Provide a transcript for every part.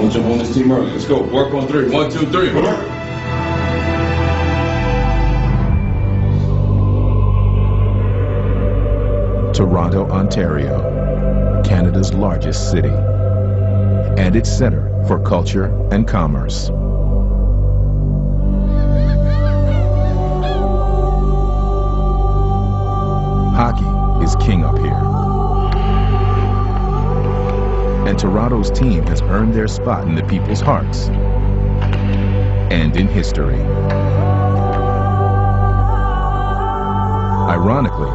Don't jump on this team early. Let's go. Work on three. 1, 2, 3. Work. Toronto, Ontario, Canada's largest city, and its center for culture and commerce. Hockey is king up here. And Toronto's team has earned their spot in the people's hearts and in history. Ironically,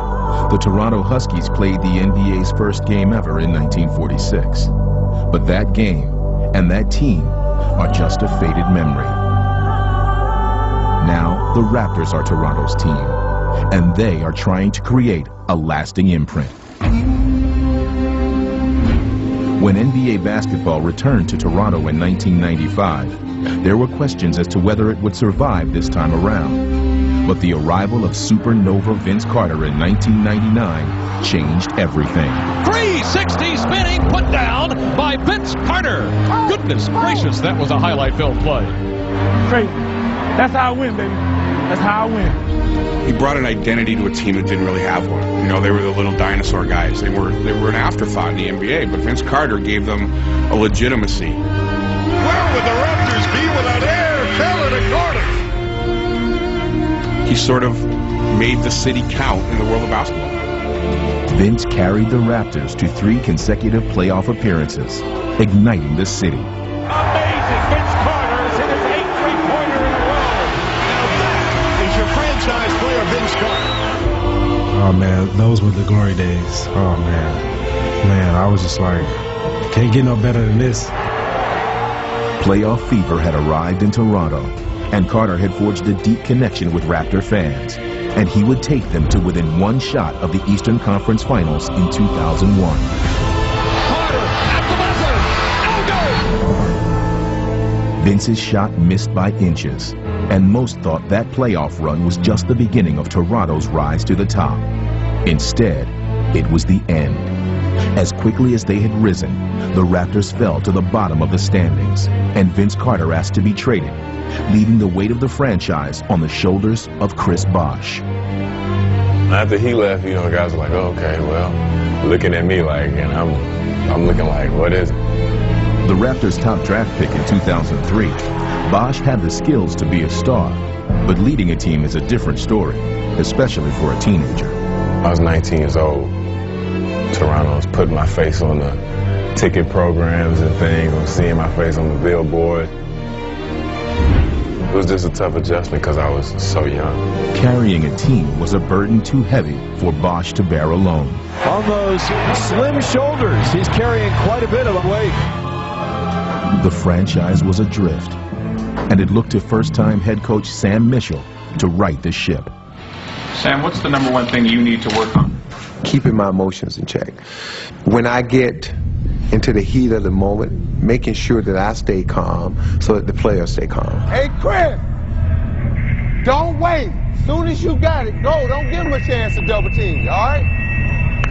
the Toronto Huskies played the NBA's first game ever in 1946. But that game and that team are just a faded memory. Now, the Raptors are Toronto's team, and they are trying to create a lasting imprint. When NBA basketball returned to Toronto in 1995, there were questions as to whether it would survive this time around. But the arrival of supernova Vince Carter in 1999 changed everything. 360 spinning put down by Vince Carter. Goodness gracious, that was a highlight film play. Great. That's how I win, baby. That's how I win. He brought an identity to a team that didn't really have one. You know, they were the little dinosaur guys. They were an afterthought in the NBA, but Vince Carter gave them a legitimacy. Where would the Raptors be without Air, Feller, and Carter? He sort of made the city count in the world of basketball. Vince carried the Raptors to 3 consecutive playoff appearances, igniting the city. Amazing! Vince Carter has hit his 8th three-pointer in a row. Now that is your franchise player, Vince Carter. Oh, man, those were the glory days. Oh, man. Man, I was just like, can't get no better than this. Playoff fever had arrived in Toronto, and Carter had forged a deep connection with Raptor fans, and he would take them to within 1 shot of the Eastern Conference Finals in 2001. Carter at the buzzer. No go! Vince's shot missed by inches, and most thought that playoff run was just the beginning of Toronto's rise to the top. Instead, it was the end. As quickly as they had risen, the Raptors fell to the bottom of the standings, and Vince Carter asked to be traded, leaving the weight of the franchise on the shoulders of Chris Bosh. After he left, you know, guys were like, oh, okay, well, looking at me like, and I'm looking like, what is it? The Raptors' top draft pick in 2003, Bosh had the skills to be a star, but leading a team is a different story, especially for a teenager. I was 19 years old. Toronto was putting my face on the ticket programs and things. I'm seeing my face on the billboard. It was just a tough adjustment because I was so young. Carrying a team was a burden too heavy for Bosh to bear alone. On those slim shoulders, he's carrying quite a bit of weight. The franchise was adrift, and it looked to first-time head coach Sam Mitchell to right the ship. Sam, what's the #1 thing you need to work on? Keeping my emotions in check. When I get into the heat of the moment, making sure that I stay calm so that the players stay calm. Hey, Chris, don't wait. As soon as you got it, go. Don't give him a chance to double team, all right?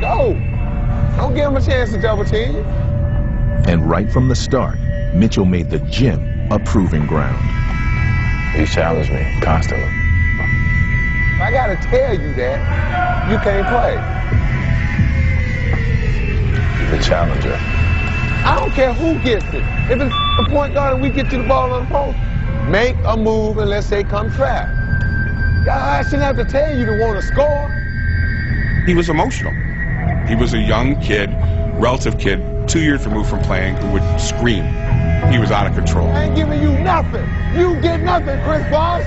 Go. Don't give him a chance to double team. And right from the start, Mitchell made the gym a proving ground. He challenged me constantly. If I gotta tell you that, you can't play. The challenger. I don't care who gets it. If it's a point guard and we get to the ball on the post, make a move unless they come trap. I shouldn't have to tell you to want to score. He was emotional. He was a young kid, relative kid, 2 years removed from playing, who would scream. He was out of control. I ain't giving you nothing. You get nothing, Chris Bosh.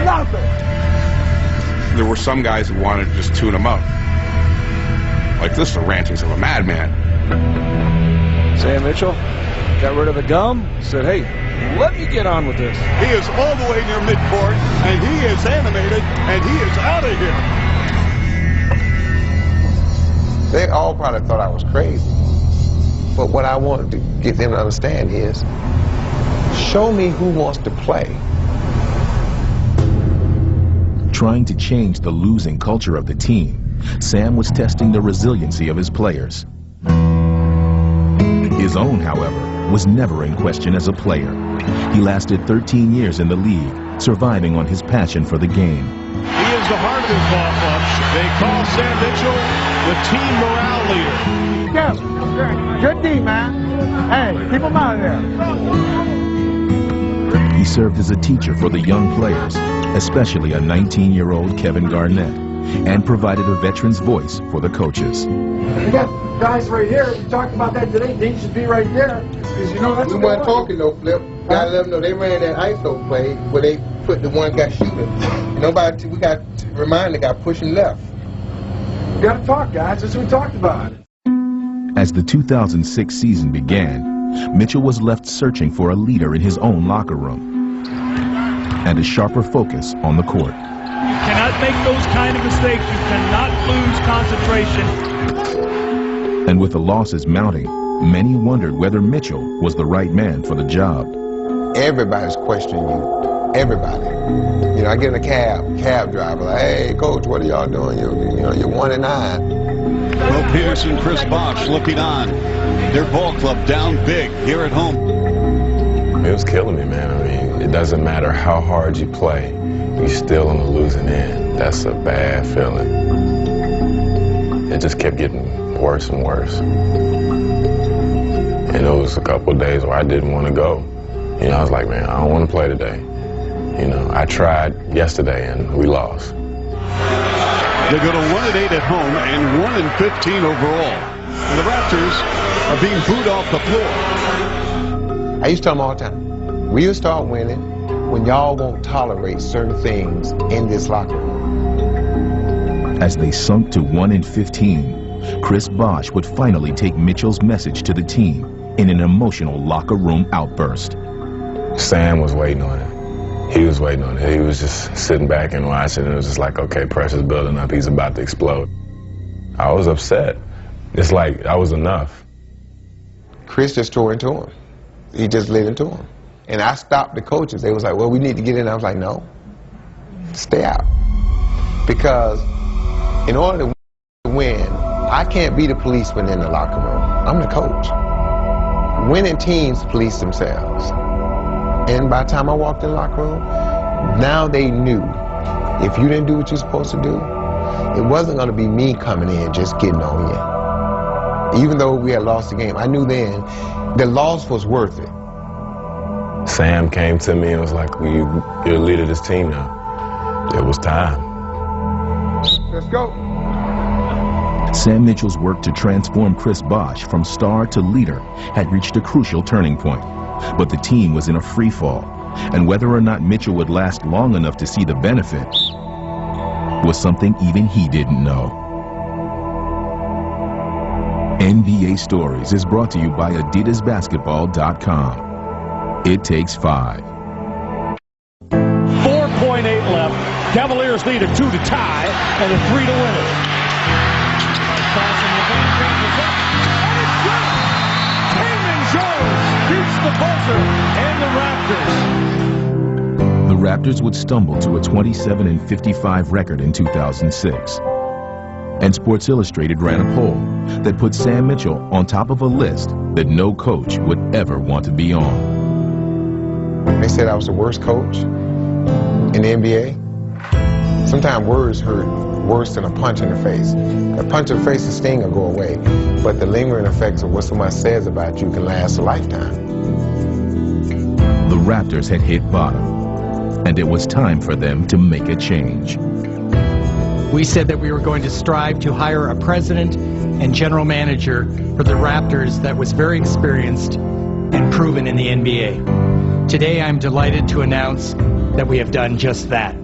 Nothing. There were some guys who wanted to just tune him up. Like, this is the rantings of a madman. Sam Mitchell got rid of the gum, said, hey, let me get on with this. He is all the way near midcourt, and he is animated, and he is out of here. They all probably thought I was crazy. But what I wanted to get them to understand is, show me who wants to play. Trying to change the losing culture of the team, Sam was testing the resiliency of his players. His own, however, was never in question as a player. He lasted 13 years in the league, surviving on his passion for the game. He is the heart of this ball club. They call Sam Mitchell the team morale leader. Yes. Good D, man. Hey, keep him out of there. He served as a teacher for the young players, especially a 19-year-old Kevin Garnett, and provided a veteran's voice for the coaches. We got guys right here. We talked about that today. They should be right there. Because you know that's we weren't talking no Flip. Gotta let them know they ran that ISO play where they put the one guy shooting. Nobody. We got to remind the guy pushing left. We got to talk, guys. That's what we talked about. As the 2006 season began, Mitchell was left searching for a leader in his own locker room and a sharper focus on the court. You cannot make those kind of mistakes. You cannot lose concentration. And with the losses mounting, many wondered whether Mitchell was the right man for the job. Everybody's questioning you. Everybody. You know, I get in a cab driver, like, hey, coach, what are y'all doing? You're 1-9. Will Peterson, Chris Bosh looking on. Their ball club down big here at home. It was killing me, man. I mean, it doesn't matter how hard you play, you're still on the losing end. That's a bad feeling. It just kept getting worse and worse. And it was a couple of days where I didn't want to go. You know, I was like, man, I don't want to play today. You know, I tried yesterday and we lost. They go to 1-8 at home and 1-15 overall. And the Raptors are being booed off the floor. I used to tell them all the time, we'll start winning when y'all won't tolerate certain things in this locker room. As they sunk to 1-15, Chris Bosh would finally take Mitchell's message to the team in an emotional locker room outburst. Sam was waiting on it. He was waiting on it. He was just sitting back and watching, and it was just like, okay, pressure's building up. He's about to explode. I was upset. It's like I was enough. Chris just tore into him. He just lit into him. And I stopped the coaches. They was like, well, we need to get in. I was like, no, stay out. Because in order to win, I can't be the policeman in the locker room. I'm the coach. Winning teams police themselves. And by the time I walked in the locker room, now they knew if you didn't do what you're supposed to do, it wasn't going to be me coming in just getting on you. Even though we had lost the game, I knew then the loss was worth it. Sam came to me and was like, well, you're the leader of this team now. It was time. Let's go. Sam Mitchell's work to transform Chris Bosh from star to leader had reached a crucial turning point. But the team was in a free fall, and whether or not Mitchell would last long enough to see the benefit was something even he didn't know. NBA Stories is brought to you by AdidasBasketball.com. It takes 5. 4.8 left. Cavaliers lead a 2 to tie and a 3 to win it. Passing the ball, and it's good. Damon Jones beats the buzzer and the Raptors. The Raptors would stumble to a 27-55 record in 2006. And Sports Illustrated ran a poll that put Sam Mitchell on top of a list that no coach would ever want to be on. They said I was the worst coach in the NBA. Sometimes words hurt worse than a punch in the face. A punch in the face, the sting will go away, but the lingering effects of what somebody says about you can last a lifetime. The Raptors had hit bottom, and it was time for them to make a change. We said that we were going to strive to hire a president and general manager for the Raptors that was very experienced and proven in the NBA. Today, I'm delighted to announce that we have done just that.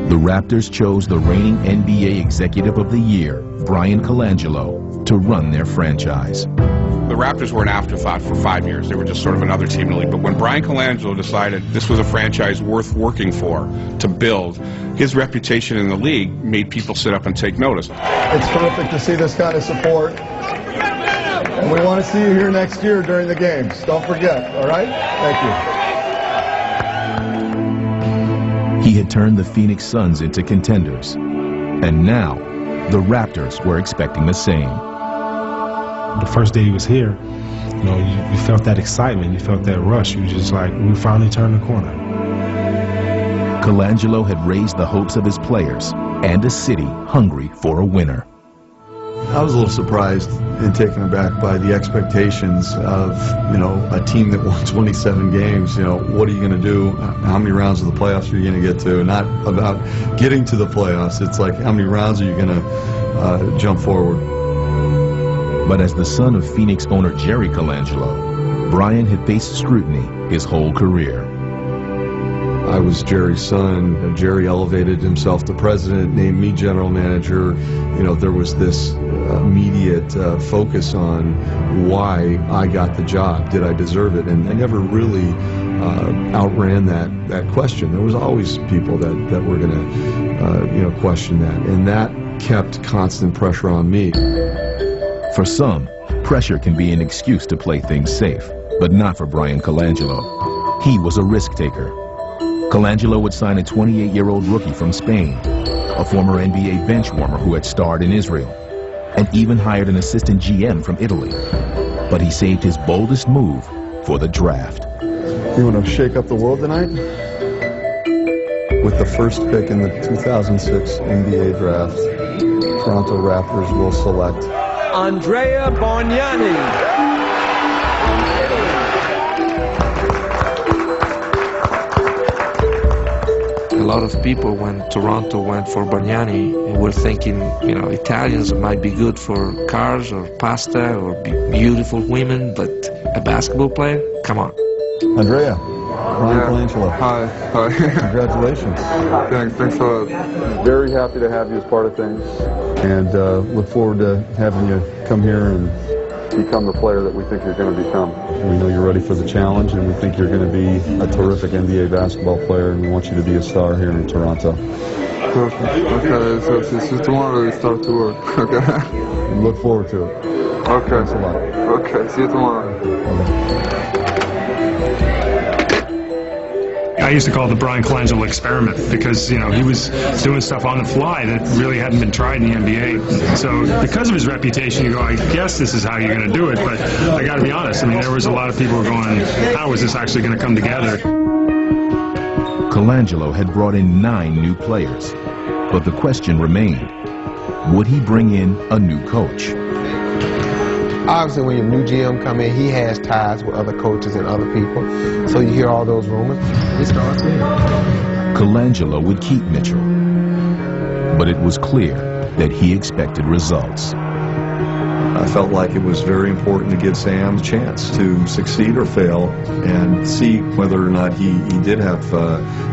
The Raptors chose the reigning NBA Executive of the Year, Brian Colangelo, to run their franchise. The Raptors were an afterthought for 5 years. They were just sort of another team in the league. But when Brian Colangelo decided this was a franchise worth working for, to build, his reputation in the league made people sit up and take notice. It's perfect to see this kind of support. And we want to see you here next year during the games. Don't forget, all right? Thank you. He had turned the Phoenix Suns into contenders. And now, the Raptors were expecting the same. the first day he was here, you know, you felt that excitement, you felt that rush. You were just like, we finally turned the corner. Colangelo had raised the hopes of his players and a city hungry for a winner. I was a little surprised and taken aback by the expectations of, you know, a team that won 27 games. You know, what are you going to do? How many rounds of the playoffs are you going to get to? Not about getting to the playoffs. It's like, how many rounds are you going to jump forward? But as the son of Phoenix owner Jerry Colangelo, Brian had faced scrutiny his whole career. I was Jerry's son. Jerry elevated himself to president, named me general manager. You know, there was this immediate focus on why I got the job. Did I deserve it? And I never really outran that question. There was always people that were going to, you know, question that. And that kept constant pressure on me. For some, pressure can be an excuse to play things safe, but not for Brian Colangelo. He was a risk taker. Colangelo would sign a 28-year-old rookie from Spain, a former NBA bench warmer who had starred in Israel, and even hired an assistant GM from Italy. But he saved his boldest move for the draft. You want to shake up the world tonight? With the first pick in the 2006 NBA draft, Toronto Raptors will select Andrea Bargnani. A lot of people, when Toronto went for Bargnani, were thinking, you know, Italians might be good for cars or pasta or beautiful women, but a basketball player? Come on. Andrea, Brian Colangelo. Hi. Congratulations. Thanks a lot. Very happy to have you as part of things. And look forward to having you come here and become the player that we think you're going to become. We know you're ready for the challenge, and we think you're going to be a terrific NBA basketball player, and we want you to be a star here in Toronto. Perfect. Okay, so tomorrow we start to work. Okay. We look forward to it. Okay. Thanks a lot. Okay, see you tomorrow. Okay. I used to call it the Brian Colangelo experiment because, you know, he was doing stuff on the fly that really hadn't been tried in the NBA. So because of his reputation, you go, I guess this is how you're going to do it. But I got to be honest, I mean, there was a lot of people going, how is this actually going to come together? Colangelo had brought in 9 new players, but the question remained, would he bring in a new coach? Obviously, when your new GM come in, he has ties with other coaches and other people. So you hear all those rumors. He starts there. Colangelo would keep Mitchell, but it was clear that he expected results. I felt like it was very important to give Sam a chance to succeed or fail and see whether or not he did have,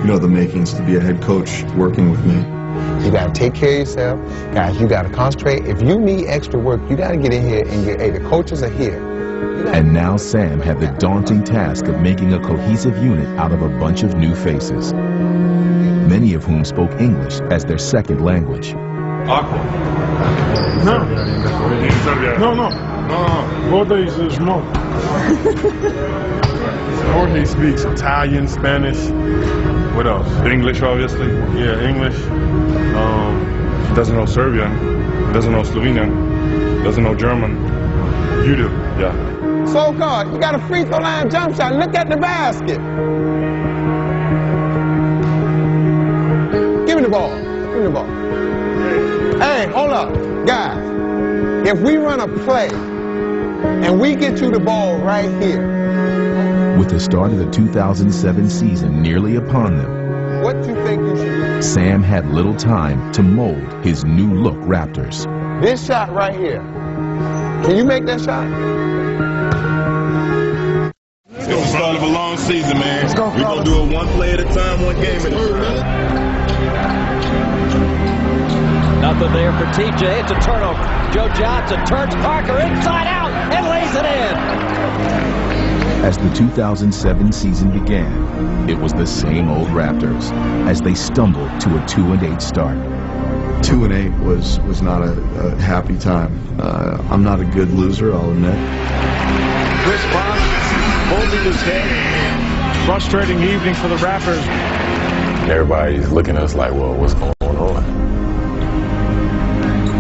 you know, the makings to be a head coach working with me. You got to take care of yourself. Guys, you got to concentrate. If you need extra work, you got to get in here and get, hey, the coaches are here. And now Sam had the daunting task of making a cohesive unit out of a bunch of new faces, many of whom spoke English as their second language. No. Both days is no. Jorge speaks Italian, Spanish. What else? English, obviously. Yeah, English. He doesn't know Serbian. He doesn't know Slovenian. Doesn't know German. You do. Yeah. So God, you got a free throw line jump shot. Look at the basket. Give me the ball. Give me the ball. Hey, hold up. Guys, if we run a play and we get you the ball right here. With the start of the 2007 season nearly upon them, what you think you should do? Sam had little time to mold his new-look Raptors. This shot right here. Can you make that shot? It's the start of a long season, man. We're going to do it one play at a time, one game at a time. Nothing there for TJ. It's a turnover. Joe Johnson turns Parker inside out and lays it in. As the 2007 season began, it was the same old Raptors as they stumbled to a 2-8 start. 2-8 was not a happy time. I'm not a good loser, I'll admit. Chris Bosh holding his head. Frustrating evening for the Raptors. Everybody's looking at us like, well, what's going on?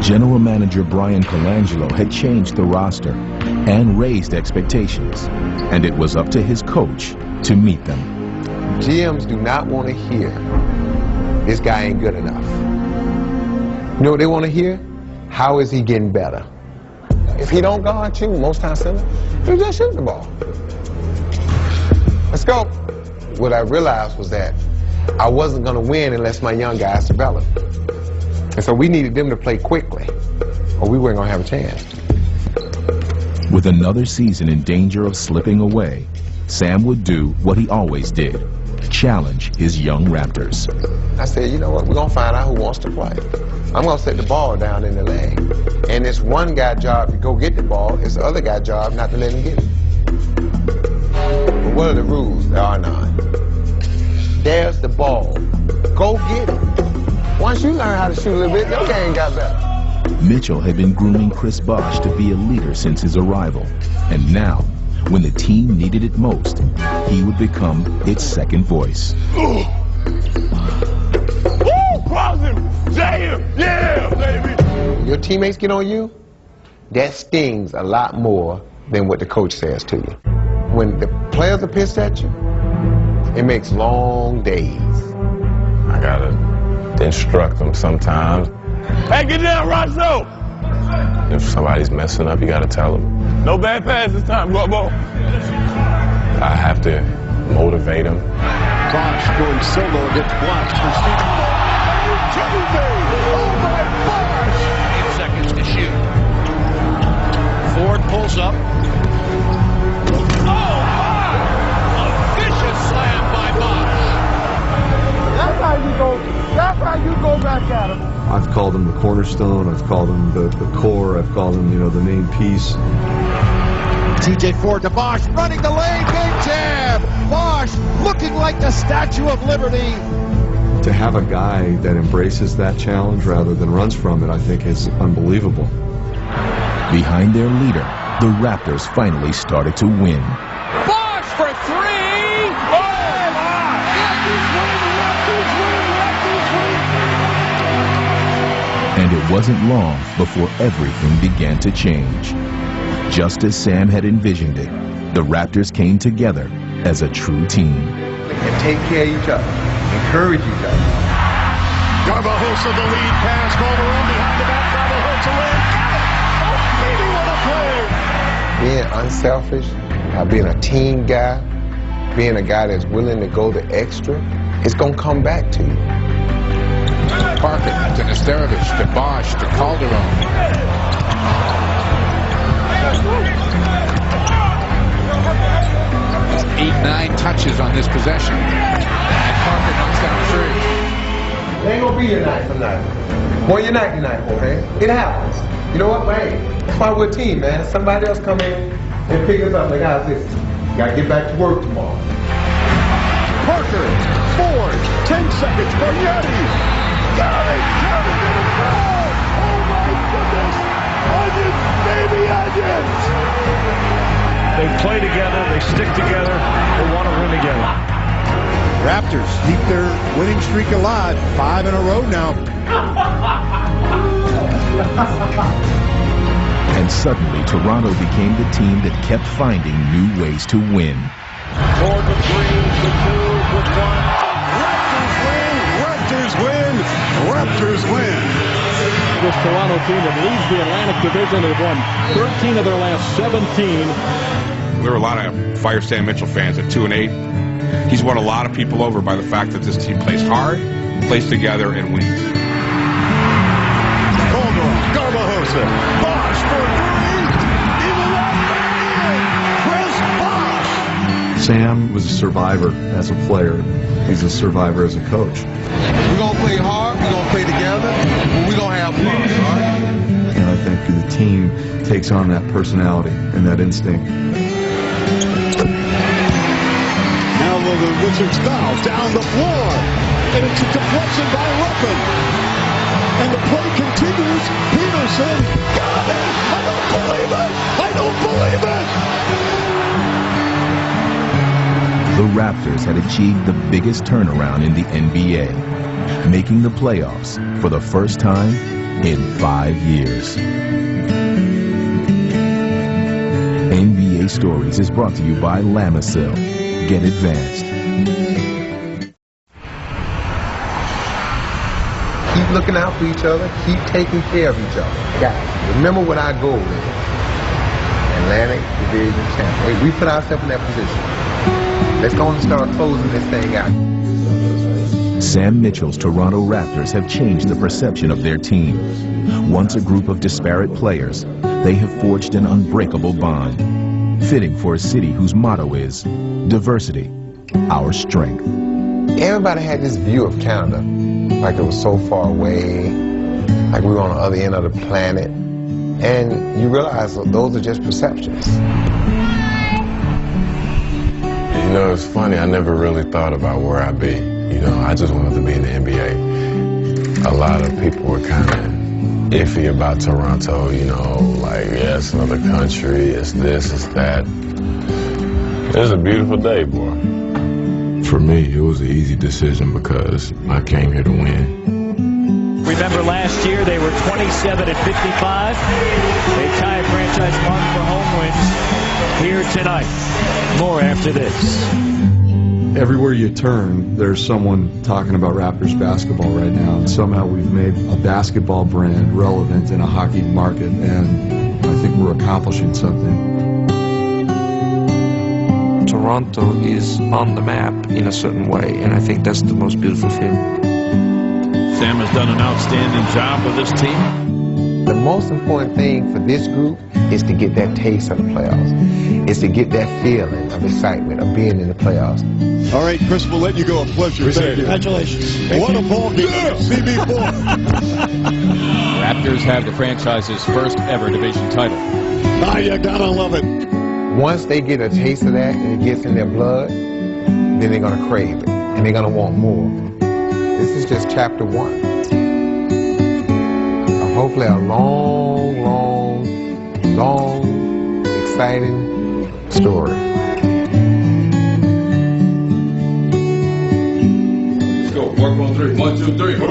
General Manager Brian Colangelo had changed the roster and raised expectations, and it was up to his coach to meet them. GMs do not want to hear, this guy ain't good enough. You know what they want to hear? How is he getting better? If he don't guard you, most times, he'll just shoot the ball. Let's go. What I realized was that I wasn't going to win unless my young guys developed. And so we needed them to play quickly, or we weren't going to have a chance. With another season in danger of slipping away, Sam would do what he always did, challenge his young Raptors. I said, you know what, we're going to find out who wants to play. I'm going to set the ball down in the lane. And it's one guy's job to go get the ball, it's the other guy's job not to let him get it. But what are the rules? There are none. There's the ball. Go get it. Once you learn how to shoot a little bit, your game got better. Mitchell had been grooming Chris Bosh to be a leader since his arrival. And now, when the team needed it most, he would become its second voice. Woo! Cross him! Jam! Yeah, baby! When your teammates get on you, that stings a lot more than what the coach says to you. When the players are pissed at you, it makes long days. I gotta instruct them sometimes. Hey, get down, Rosso! If somebody's messing up, you gotta tell them. No bad pass this time, go ball. I have to motivate them. Bosh going solo, gets blocked for Stephen. Oh my Bosh! 8 seconds to shoot. Ford pulls up. Oh my! A vicious slam by Bosh. That's how you go back at him. I've called him the cornerstone. I've called him the core. I've called him, you know, the main piece. TJ Ford to Bosh, running the lane, big jab. Bosh looking like the Statue of Liberty. To have a guy that embraces that challenge rather than runs from it, I think is unbelievable. Behind their leader, the Raptors finally started to win. Bosh for three! Oh my! And it wasn't long before everything began to change. Just as Sam had envisioned it, the Raptors came together as a true team. And take care of each other, encourage each other. Garbajosa the lead pass, Calderon behind the back, Garbajosa in. Got it! Oh, Being unselfish, being a team guy, being a guy that's willing to go the extra, it's going to come back to you. Parker to Nesterovich, to Bosh, to Calderon. 8-9 touches on this possession. And Parker knocks down three. It ain't gonna be your night tonight. Boy, your night tonight, Jorge. It happens. You know what, man? That's why we're a team, man. Somebody else come in and pick us up. Like, guys, listen, you gotta get back to work tomorrow. Parker, Ford, 10 seconds, Bargnani. Got it! Got it! Oh my goodness! Onions, baby onions! They play together, they stick together, they want to win together. Raptors keep their winning streak alive. 5 in a row now. And suddenly, Toronto became the team that kept finding new ways to win. Ford with 3, with 2, with 1. Raptors win! Raptors win! This Toronto team that leads the Atlantic Division has won 13 of their last 17. There were a lot of Fire Sam Mitchell fans at 2-8. He's won a lot of people over by the fact that this team plays hard, plays together, and wins. Calderon, Garbajosa, Bosh for 3. Even up Chris Bosh. Sam was a survivor as a player. He's a survivor as a coach. We're going to play hard, we're going to play together, but we're going to have fun, all right? And I think the team takes on that personality and that instinct. Now the Wizards foul down the floor. And it's a deflection by Ruffin. And the play continues. Peterson got it! I don't believe it! I don't believe it! The Raptors had achieved the biggest turnaround in the NBA, making the playoffs for the first time in 5 years. NBA Stories is brought to you by Lamisil. Get advanced. Keep looking out for each other. Keep taking care of each other. Guys, remember what our goal is. Atlantic Division champion. We put ourselves in that position. Let's go and start closing this thing out. Sam Mitchell's Toronto Raptors have changed the perception of their team. Once a group of disparate players, they have forged an unbreakable bond, fitting for a city whose motto is diversity, our strength. Everybody had this view of Canada, like it was so far away, like we were on the other end of the planet, and you realize those are just perceptions. You know, it's funny, I never really thought about where I'd be. You know, I just wanted to be in the NBA. A lot of people were kind of iffy about Toronto, you know, like, yeah, it's another country, it's this, it's that. It's a beautiful day, boy. For me, it was an easy decision because I came here to win. Remember last year they were 27 and 55. They tie a franchise mark for home wins here tonight. More after this. Everywhere you turn, there's someone talking about Raptors basketball right now. And somehow we've made a basketball brand relevant in a hockey market, and I think we're accomplishing something. Toronto is on the map in a certain way, and I think that's the most beautiful thing. Sam has done an outstanding job with this team. The most important thing for this group is to get that taste of the playoffs. Is to get that feeling of excitement of being in the playoffs. All right, Chris, we'll let you go. A pleasure. Thank you. Congratulations. What a ball game. CB4. Raptors have the franchise's first ever division title. Ah, you gotta love it. Once they get a taste of that and it gets in their blood, then they're gonna crave it and they're gonna want more. This is just chapter 1. Hopefully a long, long, long, exciting story. Let's go. Work on 3. 1, 2, 3.